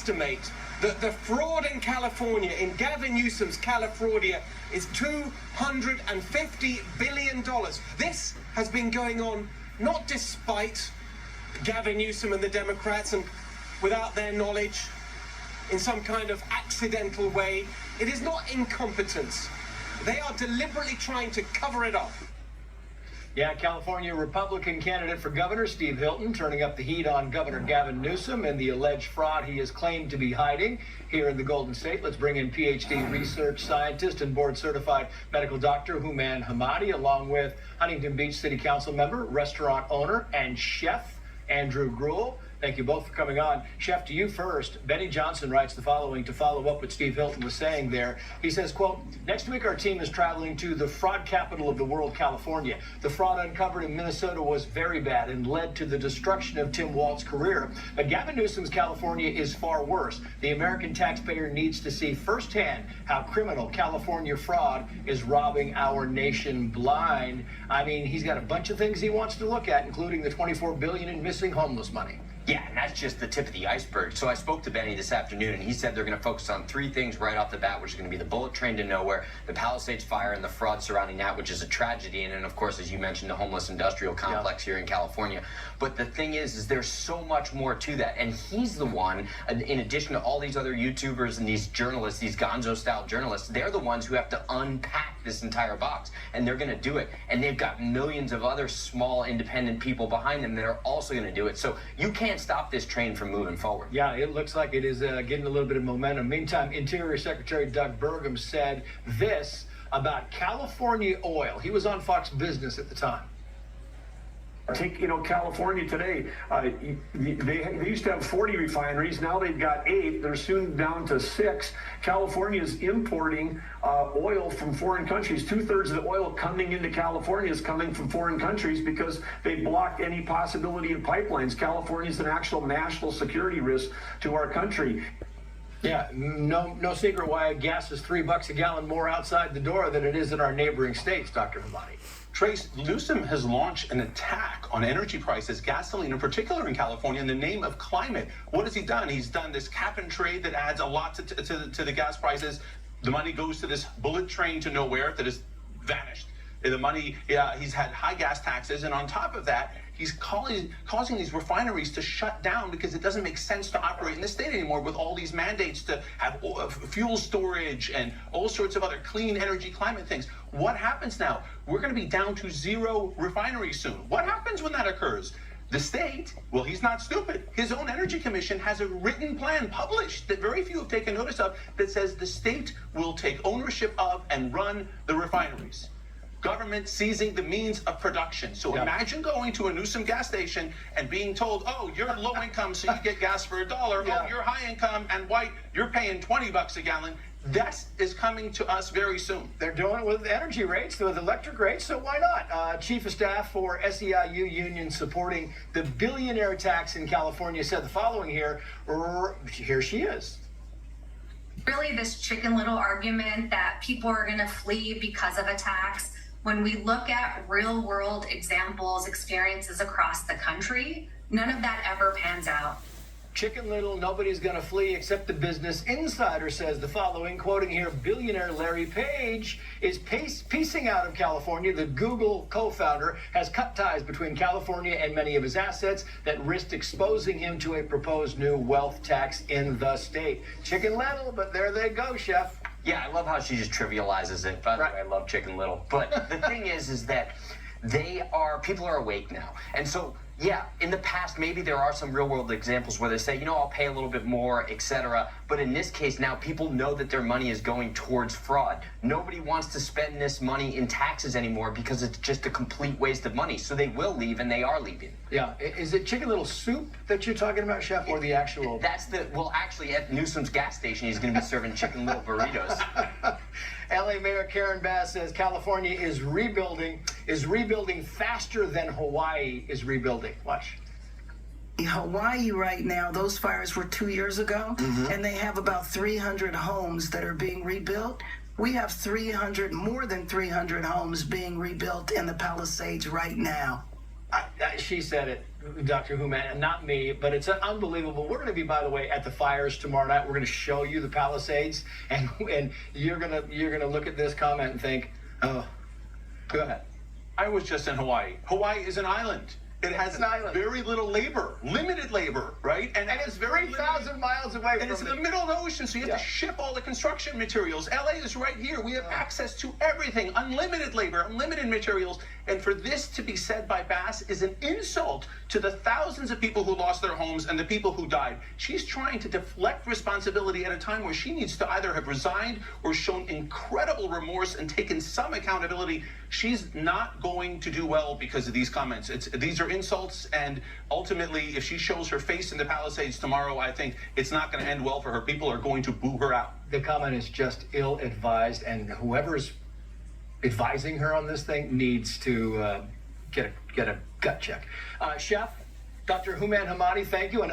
estimate that the fraud in California, in Gavin Newsom's Califraudia, is $250 billion. This has been going on not despite Gavin Newsom and the Democrats and without their knowledge, in some kind of accidental way. It is not incompetence. They are deliberately trying to cover it up. Yeah, California Republican candidate for governor Steve Hilton turning up the heat on Governor Gavin Newsom and the alleged fraud he has claimed to be hiding here in the Golden State. Let's bring in PhD research scientist and board-certified medical doctor Houman Hamadi, along with Huntington Beach City Council member, restaurant owner, and chef Andrew Gruel. Thank you both for coming on. Chef, to you first. Benny Johnson writes the following to follow up what Steve Hilton was saying there. He says, quote, next week our team is traveling to the fraud capital of the world, California. The fraud uncovered in Minnesota was very bad and led to the destruction of Tim Walz's career. But Gavin Newsom's California is far worse. The American taxpayer needs to see firsthand how criminal California fraud is robbing our nation blind. I mean, he's got a bunch of things he wants to look at, including the $24 billion in missing homeless money. Yeah, and that's just the tip of the iceberg. So I spoke to Benny this afternoon, and he said they're going to focus on three things right off the bat, which is going to be the bullet train to nowhere, the Palisades fire, and the fraud surrounding that, which is a tragedy. And then, of course, as you mentioned, the homeless industrial complex here in California. But the thing is there's so much more to that. And he's the one, in addition to all these other YouTubers and these journalists, these gonzo-style journalists, they're the ones who have to unpack this entire box. And they're going to do it. And they've got millions of other small, independent people behind them that are also going to do it. So you can't stop this train from moving forward. Yeah, it looks like it is getting a little bit of momentum. Meantime, Interior Secretary Doug Burgum said this about California oil. He was on Fox Business at the time. Take, California today, they used to have 40 refineries. Now they've got 8. They're soon down to 6. California is importing oil from foreign countries. 2/3 of the oil coming into California is coming from foreign countries because they blocked any possibility of pipelines. California is an actual national security risk to our country. Yeah, no secret why gas is $3 a gallon more outside the door than it is in our neighboring states, Dr. Hamadi. Trace, Newsom has launched an attack on energy prices, gasoline in particular in California, in the name of climate. What has he done? He's done this cap and trade that adds a lot to the gas prices. The money goes to this bullet train to nowhere that has vanished. The money, he's had high gas taxes, and on top of that, he's causing these refineries to shut down because it doesn't make sense to operate in the state anymore with all these mandates to have fuel storage and all sorts of other clean energy climate things. What happens now? We're going to be down to 0 refineries soon. What happens when that occurs? The state, well, he's not stupid. His own Energy Commission has a written plan published that very few have taken notice of that says the state will take ownership of and run the refineries. Government seizing the means of production. So imagine going to a Newsom gas station and being told, oh, you're low income, so you get gas for $1. Oh, you're high income and white, you're paying $20 a gallon. That is coming to us very soon. They're doing it with energy rates, with electric rates, so why not? Chief of Staff for SEIU union supporting the billionaire tax in California said the following here. Here she is. Really, this Chicken Little argument that people are going to flee because of a tax. When we look at real world examples, experiences across the country, none of that ever pans out. Chicken Little, nobody's going to flee except the Business Insider says the following, quoting here, billionaire Larry Page is piecing out of California. The Google co-founder has cut ties between California and many of his assets that risked exposing him to a proposed new wealth tax in the state. Chicken Little, but there they go, Chef. Yeah, I love how she just trivializes it. By the way, I love Chicken Little. But the thing is that people are awake now. And so, yeah, in the past, maybe there are some real world examples where they say, I'll pay a little bit more, etc. But in this case now, people know that their money is going towards fraud. Nobody wants to spend this money in taxes anymore because it's just a complete waste of money. So they will leave, and they are leaving. Yeah. Is it Chicken Little soup that you're talking about, Chef, or the actual? Actually, at Newsom's gas station, he's going to be serving Chicken Little burritos. LA Mayor Karen Bass says California is rebuilding faster than Hawaii is rebuilding. Watch. Hawaii right now, those fires were 2 years ago, and they have about 300 homes that are being rebuilt. We have more than 300 homes being rebuilt in the Palisades right now. She said it. Dr. Human, not me, but it's unbelievable. We're going to be, by the way, at the fires tomorrow night. We're going to show you the Palisades, and you're gonna look at this comment and think, oh, go ahead. I was just in Hawaii. Hawaii is an island. It has an island. very little labor, limited labor, right? And it's 3,000 miles away and from it's in the middle of the ocean, so you have to Yeah. ship all the construction materials. LA is right here. We have access to everything, unlimited labor, unlimited materials. And for this to be said by Bass is an insult to the thousands of people who lost their homes and the people who died. She's trying to deflect responsibility at a time where she needs to either have resigned or shown incredible remorse and taken some accountability. She's not going to do well because of these comments. These are insults, and ultimately, if she shows her face in the Palisades tomorrow, I think it's not going to end well for her. People are going to boo her out. The comment is just ill-advised, and whoever's advising her on this thing needs to get a gut check. Chef, Dr. Human Hamadi, thank you. And